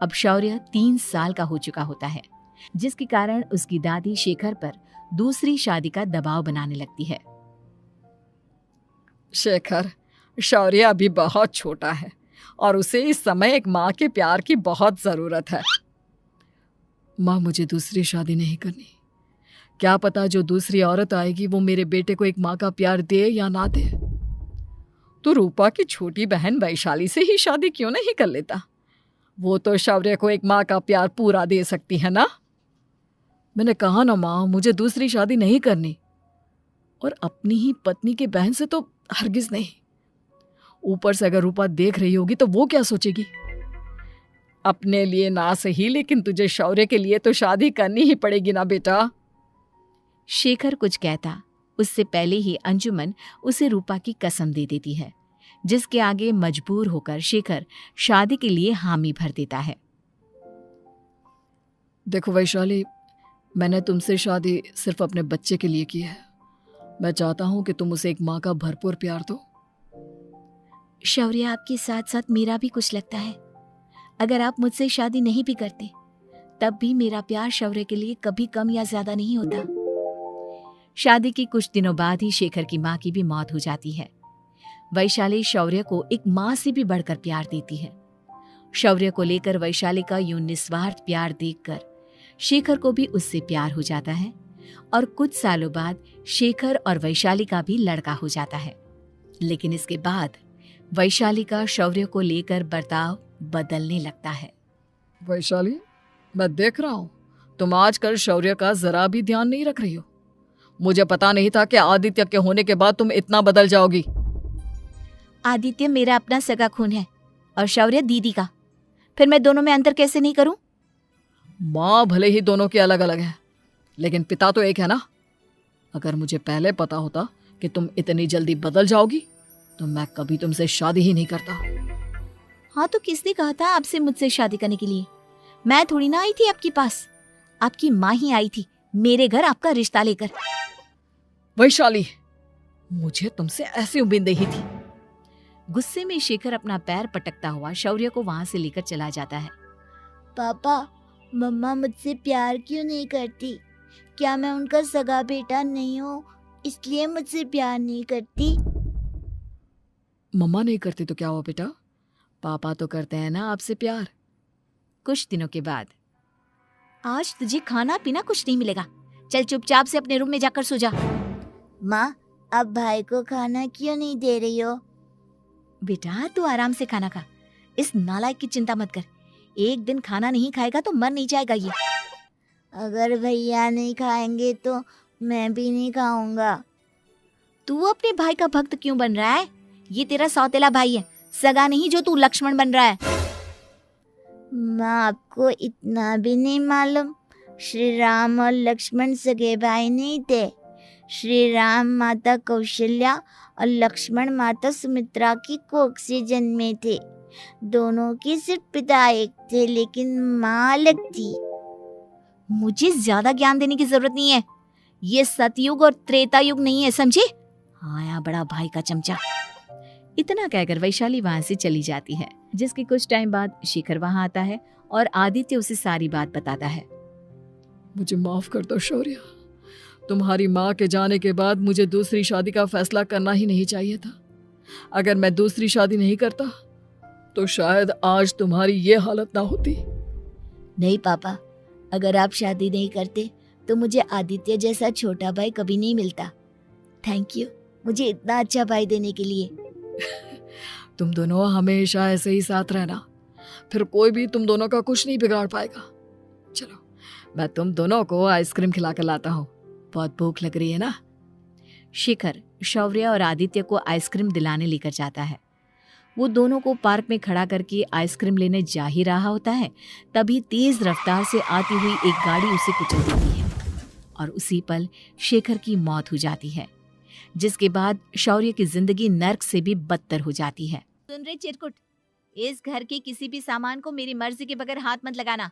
अब शौर्य 3 साल का हो चुका होता है, जिसके कारण उसकी दादी शेखर पर दूसरी शादी का दबाव बनाने लगती है। शेखर, शौर्य अभी बहुत छोटा है और उसे इस समय एक माँ के प्यार की बहुत ज़रूरत है। माँ, मुझे दूसरी शादी नहीं करनी। क्या पता जो दूसरी औरत आएगी वो मेरे बेटे को एक माँ का प्यार दे या ना दे। तो रूपा की छोटी बहन वैशाली से ही शादी क्यों नहीं कर लेता? वो तो शौर्य को एक माँ का प्यार पूरा दे सकती है ना। मैंने कहा ना माँ, मुझे दूसरी शादी नहीं करनी, और अपनी ही पत्नी की बहन से तो हरगिज नहीं। ऊपर से अगर रूपा देख रही होगी तो वो क्या सोचेगी? अपने लिए ना सही, लेकिन तुझे शौर्य के लिए तो शादी करनी ही पड़ेगी ना बेटा। शेखर कुछ कहता उससे पहले ही अंजुमन उसे रूपा की कसम दे देती है, जिसके आगे मजबूर होकर शेखर शादी के लिए हामी भर देता है। देखो वैशाली, मैंने तुमसे शादी सिर्फ अपने बच्चे के लिए की है। मैं चाहता हूं कि तुम उसे एक माँ का भरपूर प्यार दो। शौर्य, आपके साथ साथ मेरा भी कुछ लगता है। अगर आप मुझसे शादी नहीं भी करते तब भी मेरा प्यार शौर्य के लिए कभी कम या ज्यादा नहीं होता। शादी के कुछ दिनों बाद ही शेखर की माँ की भी मौत हो जाती है। वैशाली शौर्य को एक माँ से भी बढ़कर प्यार देती है। शौर्य को लेकर वैशाली का यूं निस्वार्थ प्यार देखकर शेखर को भी उससे प्यार हो जाता है और कुछ सालों बाद शेखर और वैशाली का भी लड़का हो जाता है। लेकिन इसके बाद वैशाली का शौर्य को लेकर बर्ताव बदलने लगता है। वैशाली, मैं देख रहा हूं तुम आजकल शौर्य का जरा भी ध्यान नहीं रख रही हो। मुझे पता नहीं था कि आदित्य के होने के बाद तुम इतना बदल जाओगी। आदित्य मेरा अपना सगा खून है और शौर्य दीदी का, फिर मैं दोनों में अंतर कैसे नहीं करूं? माँ भले ही दोनों की अलग अलग है, लेकिन पिता तो एक है ना। अगर मुझे पहले पता होता कि तुम इतनी जल्दी बदल जाओगी तो मैं कभी तुमसे शादी ही नहीं करता। हाँ, तो किसने कहा था आपसे मुझसे शादी करने के लिए? मैं थोड़ी ना आई थी आपके पास, आपकी माँ ही आई थी मेरे घर आपका रिश्ता लेकर। वैशाली, मुझे तुमसे ऐसी उम्मीद नहीं थी। गुस्से में शेखर अपना पैर पटकता हुआ शौर्य को वहां से लेकर चला जाता है। पापा, मम्मा मुझसे प्यार क्यों नहीं करती? क्या मैं उनका सगा बेटा नहीं हूँ इसलिए मुझसे प्यार नहीं करती? मम्मा नहीं करती तो क्या हुआ बेटा, पापा तो करते हैं ना आपसे प्यार। कुछ दिनों के बाद, आज तुझे खाना पीना कुछ नहीं मिलेगा, चल चुपचाप से अपने रूम में जाकर सो जा। माँ, अब भाई को खाना क्यों नहीं दे रही हो? बेटा तू आराम से खाना खा, इस नालायक की चिंता मत कर। एक दिन खाना नहीं खाएगा तो मर नहीं जाएगा ये। अगर भैया नहीं खाएंगे तो मैं भी नहीं खाऊंगा। तू अपने भाई का भक्त क्यों बन रहा है? ये तेरा सौतेला भाई है, सगा नहीं जो तू लक्ष्मण बन रहा है। माँ, आपको इतना भी नहीं मालूम? श्री राम और लक्ष्मण सगे भाई नहीं थे। श्री राम माता कौशल्या और लक्ष्मण माता सुमित्रा की कोख से जन्मे थे। दोनों की सिर्फ पिता एक थे, लेकिन माँ अलग थी। मुझे ज्यादा ज्ञान देने की जरूरत नहीं है, ये सतयुग और त्रेता युग नहीं है, समझे? आया बड़ा भाई का चमचा। इतना कहकर वैशाली वहां से चली जाती है, जिसके कुछ टाइम बाद शेखर वहां आता है और आदित्य उसे सारी बात बताता है। मुझे माफ कर दो शौर्य, तुम्हारी माँ के जाने के बाद मुझे दूसरी शादी का फैसला करना ही नहीं चाहिए था। अगर मैं दूसरी शादी नहीं करता तो शायद आज तुम्हारी ये हालत ना होती। नहीं पापा, अगर आप शादी नहीं करते तो मुझे आदित्य जैसा छोटा भाई कभी नहीं मिलता। थैंक यू मुझे इतना अच्छा भाई देने के लिए। तुम दोनों हमेशा ऐसे ही साथ रहना, फिर कोई भी तुम दोनों का कुछ नहीं बिगाड़ पाएगा। चलो, मैं तुम दोनों को आइसक्रीम खिला कर लाता हूँ, बहुत भूख लग रही है ना। शेखर शौर्य और आदित्य को आइसक्रीम दिलाने लेकर जाता है। वो दोनों को पार्क में खड़ा करके आइसक्रीम लेने जा ही रहा होता है, तभी तेज रफ्तार से आती हुई एक गाड़ी उसे कुचल देती है और उसी पल शेखर की मौत हो जाती है, जिसके बाद शौर्य की जिंदगी नर्क से भी बदतर हो जाती है। सुन रे चिरकुट, इस घर के किसी भी सामान को मेरी मर्जी के बगैर हाथ मत लगाना।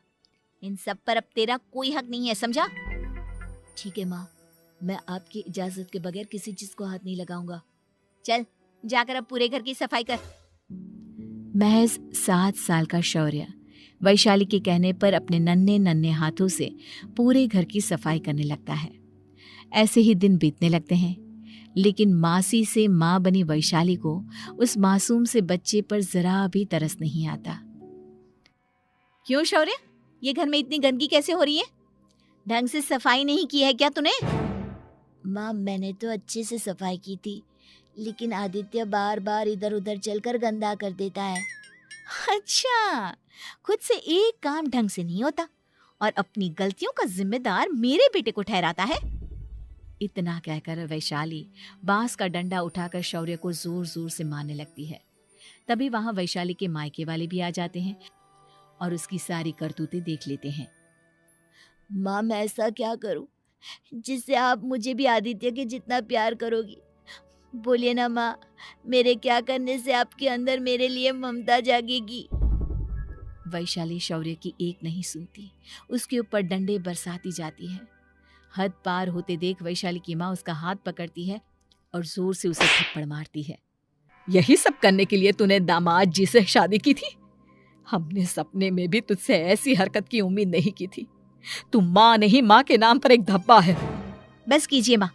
इन सब पर अब तेरा कोई हक नहीं है, समझा? ठीक है माँ, मैं आपकी इजाजत के बगैर किसी चीज को हाथ नहीं लगाऊंगा। चल जाकर अब पूरे घर की सफाई कर। महज 7 साल का शौर्य वैशाली के कहने पर अपने नन्हे नन्हे हाथों से पूरे घर की सफाई करने लगता है। ऐसे ही दिन बीतने लगते हैं, लेकिन मासी से माँ बनी वैशाली को उस मासूम से बच्चे पर जरा भी तरस नहीं आता। क्यों शौर्य, ये घर में इतनी गंदगी कैसे हो रही है? ढंग से सफाई नहीं की है क्या तूने? माँ, मैंने तो अच्छे से सफाई की थी, लेकिन आदित्य बार बार इधर उधर चलकर गंदा कर देता है। अच्छा, खुद से एक काम ढंग से नहीं होता और अपनी गलतियों का जिम्मेदार मेरे बेटे को ठहराता है। इतना कहकर वैशाली बांस का डंडा उठाकर शौर्य को जोर जोर से मारने लगती है। तभी वहां वैशाली के मायके वाले भी आ जाते हैं और उसकी सारी करतूतें देख लेते हैं। माँ, मैं ऐसा क्या करूं जिससे आप मुझे भी आदित्य के जितना प्यार करोगी? बोलिए ना माँ, मेरे क्या करने से आपके अंदर मेरे लिए ममता जागेगी? वैशाली शौर्य की एक नहीं सुनती, उसके ऊपर डंडे बरसाती जाती है। हद पार होते देख वैशाली की माँ उसका हाथ पकड़ती है और जोर से उसे थप्पड़ मारती है। यही सब करने के लिए तूने दामाद जी से शादी की थी? हमने सपने में भी तुझसे ऐसी हरकत की उम्मीद नहीं की थी। तू माँ नहीं, माँ के नाम पर एक धब्बा है। बस कीजिए माँ,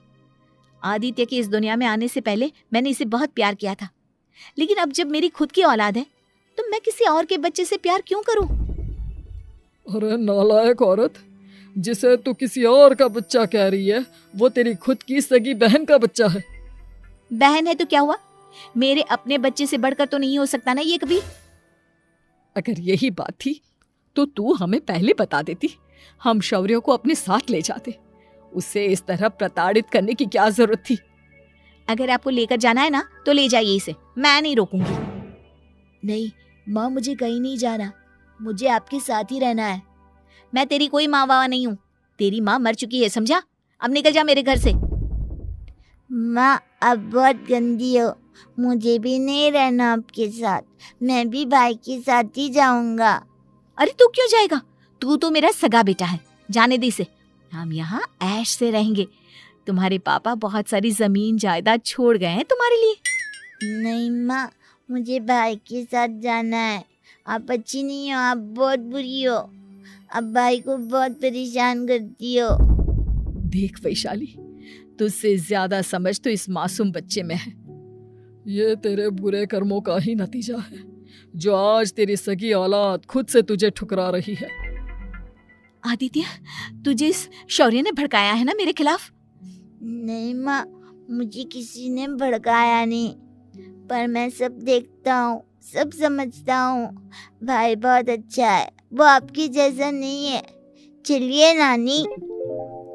आदित्य के इस दुनिया में आने से पहले मैंने इसे बहुत प्यार किया था, लेकिन अब जब मेरी खुद की औलाद है तो मैं किसी और के बच्चे से प्यार क्यों करूं? अरे नालायक औरत, जिसे तू किसी और का बच्चा कह रही है, वो तेरी खुद की सगी बहन का बच्चा है। बहन है तो क्या हुआ, मेरे अपने बच्चे से बढ़कर तो नहीं हो सकता ना ये कभी। अगर यही बात थी तो तू हमें पहले बता देती, हम शौर्य को अपने साथ ले जाते। उसे इस तरह प्रताड़ित करने की क्या जरूरत थी? अगर आपको लेकर जाना है ना तो ले जाइए इसे, मैं नहीं रोकूंगी। नहीं माँ, मुझे कहीं नहीं जाना, मुझे आपके साथ ही रहना है। मैं तेरी कोई माँ वावा नहीं हूँ, तेरी माँ मर चुकी है, समझा? अब निकल जा मेरे घर से। माँ, आप बहुत गंदी हो, मुझे भी नहीं रहना आपके साथ, मैं भी भाई के साथ ही जाऊंगा। अरे तू क्यों जाएगा? तू तो मेरा सगा बेटा है, जाने दे इसे। हम यहाँ ऐश से रहेंगे। तुम्हारे पापा बहुत सारी जमीन जायदाद छोड़ गए हैं तुम्हारे लिए। नहीं माँ, मुझे भाई के साथ जाना है। आप अच्छी नहीं हो, आप बहुत बुरी हो, आप भाई को बहुत परेशान करती हो। देख वैशाली, तुझसे ज्यादा समझ तो इस मासूम बच्चे में है। ये तेरे बुरे कर्मों का ही नतीजा है, जो आज तेरी सगी औलाद खुद से तुझे ठुकरा रही है। आदित्य, तुझे इस शौर्य ने भड़काया है ना मेरे खिलाफ? नहीं माँ, मुझे किसी ने भड़काया नहीं, पर मैं सब देखता हूँ, सब समझता हूँ। भाई बहुत अच्छा है, वो आपकी जैसा नहीं है। चलिए नानी।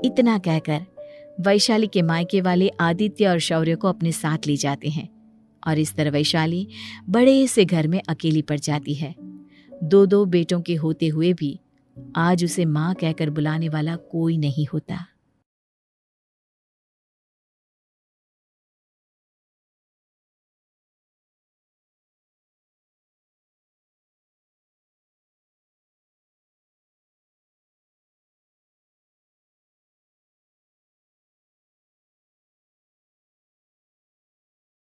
इतना कहकर वैशाली के मायके वाले आदित्य और शौर्य को अपने साथ ले जाते हैं और इस तरह वैशाली बड़े से घर में अकेली पड़ जाती है। दो बेटों के होते हुए भी आज उसे माँ कहकर बुलाने वाला कोई नहीं होता।